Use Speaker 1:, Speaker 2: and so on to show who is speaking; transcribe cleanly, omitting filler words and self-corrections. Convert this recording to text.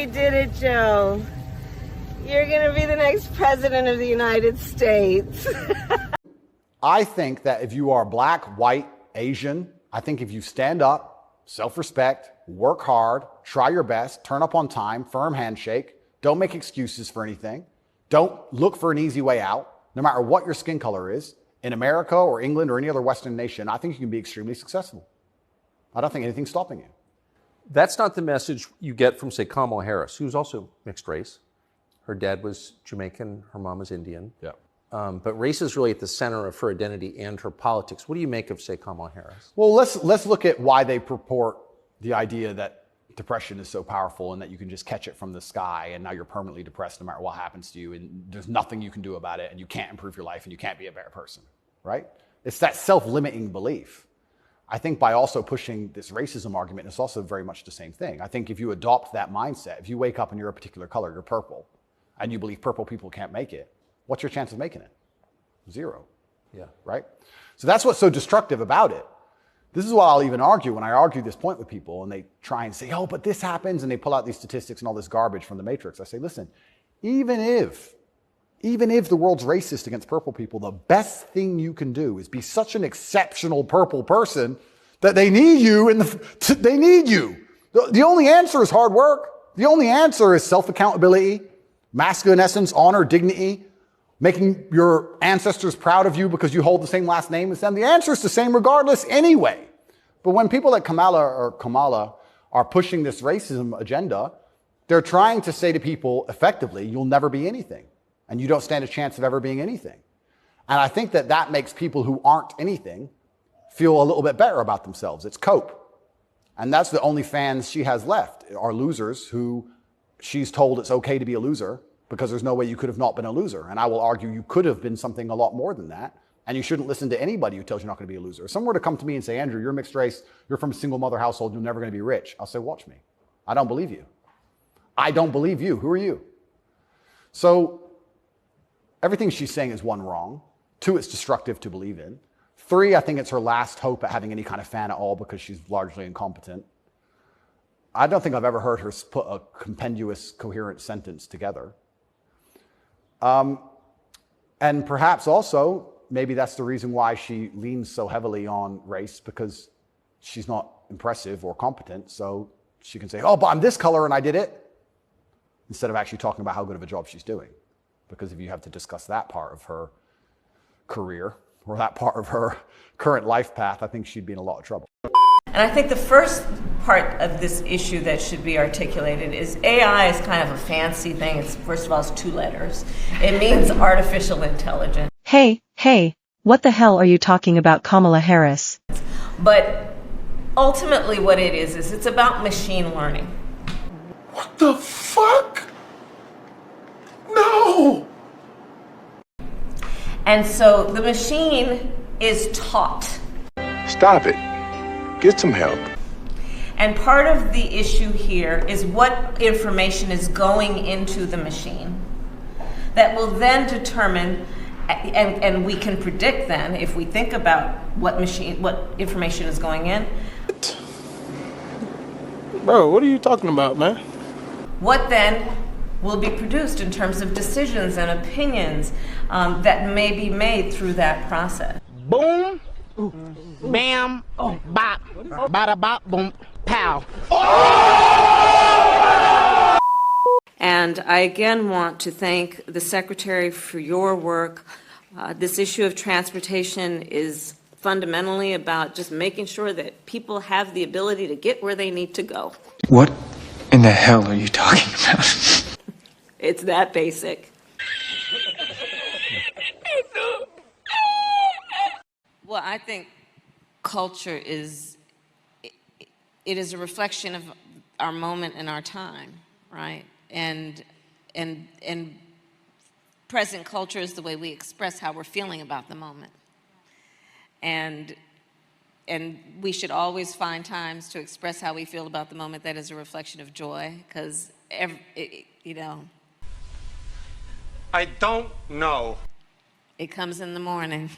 Speaker 1: finally did it, Joe. You're going to be the next president of the United States.
Speaker 2: I think that if you are black, white, Asian, I think if you stand up, self-respect, work hard, try your best, turn up on time, firm handshake, don't make excuses for anything, don't look for an easy way out, no matter what your skin color is, in America or England or any other Western nation, I think you can be extremely successful. I don't think anything's stopping you.
Speaker 3: That's not the message you get from, say, Kamala Harris, who's also mixed race. Her dad was Jamaican, her mom was Indian.
Speaker 2: Yeah.
Speaker 3: But race is really at the center of her identity and her politics. What do you make of, say, Kamala Harris?
Speaker 2: Well, let's look at why they purport the idea that depression is so powerful and that you can just catch it from the sky and now you're permanently depressed no matter what happens to you and there's nothing you can do about it and you can't improve your life and you can't be a better person, right? It's that self-limiting belief. I think by also pushing this racism argument, it's also very much the same thing. I think if you adopt that mindset, if you wake up and you're a particular color, you're purple, and you believe purple people can't make it, what's your chance of making it? Zero.
Speaker 3: Yeah.
Speaker 2: Right? So that's what's so destructive about it. This is what I'll even argue when I argue this point with people and they try and say, oh, but this happens, and they pull out these statistics and all this garbage from the Matrix. I say, listen, even if the world's racist against purple people, the best thing you can do is be such an exceptional purple person that they need you they need you. The only answer is hard work. The only answer is self-accountability, masculine essence, honor, dignity, making your ancestors proud of you because you hold the same last name as them. The answer is the same regardless anyway. But when people like Kamala are pushing this racism agenda, they're trying to say to people effectively, you'll never be anything. And you don't stand a chance of ever being anything. And I think that makes people who aren't anything feel a little bit better about themselves. It's cope. And that's the only fans she has left, are losers who she's told it's okay to be a loser because there's no way you could have not been a loser. And I will argue you could have been something a lot more than that. And you shouldn't listen to anybody who tells you you're not going to be a loser. If someone were to come to me and say, Andrew, you're mixed race, you're from a single mother household, you're never going to be rich. I'll say, watch me. I don't believe you. I don't believe you. Who are you? So everything she's saying is one, wrong. Two, it's destructive to believe in. Three, I think it's her last hope at having any kind of fan at all because she's largely incompetent. I don't think I've ever heard her put a compendious, coherent sentence together. And perhaps also, maybe that's the reason why she leans so heavily on race, because she's not impressive or competent. So she can say, oh, but I'm this color and I did it, instead of actually talking about how good of a job she's doing. Because if you have to discuss that part of her career or that part of her current life path, I think she'd be in a lot of trouble.
Speaker 1: And I think the first part of this issue that should be articulated is AI is kind of a fancy thing. It's, first of all, it's 2 letters. It means artificial intelligence.
Speaker 4: Hey, what the hell are you talking about, Kamala Harris?
Speaker 1: But ultimately what it is it's about machine learning.
Speaker 5: What the fuck? No!
Speaker 1: And so the machine is taught.
Speaker 5: Stop it. Get some help.
Speaker 1: And part of the issue here is what information is going into the machine that will then determine, and we can predict then, if we think about what information is going in.
Speaker 6: Bro, what are you talking about, man?
Speaker 1: What then will be produced in terms of decisions and opinions that may be made through that process.
Speaker 7: Boom, bam, bop, bada bop, boom, pow.
Speaker 1: And I again want to thank the Secretary for your work. This issue of transportation is fundamentally about just making sure that people have the ability to get where they need to go.
Speaker 8: What in the hell are you talking about?
Speaker 1: It's that basic. Well, I think culture is a reflection of our moment and our time, right? And present culture is the way we express how we're feeling about the moment. And we should always find times to express how we feel about the moment that is a reflection of joy, because you know.
Speaker 9: I don't know.
Speaker 1: It comes in the morning.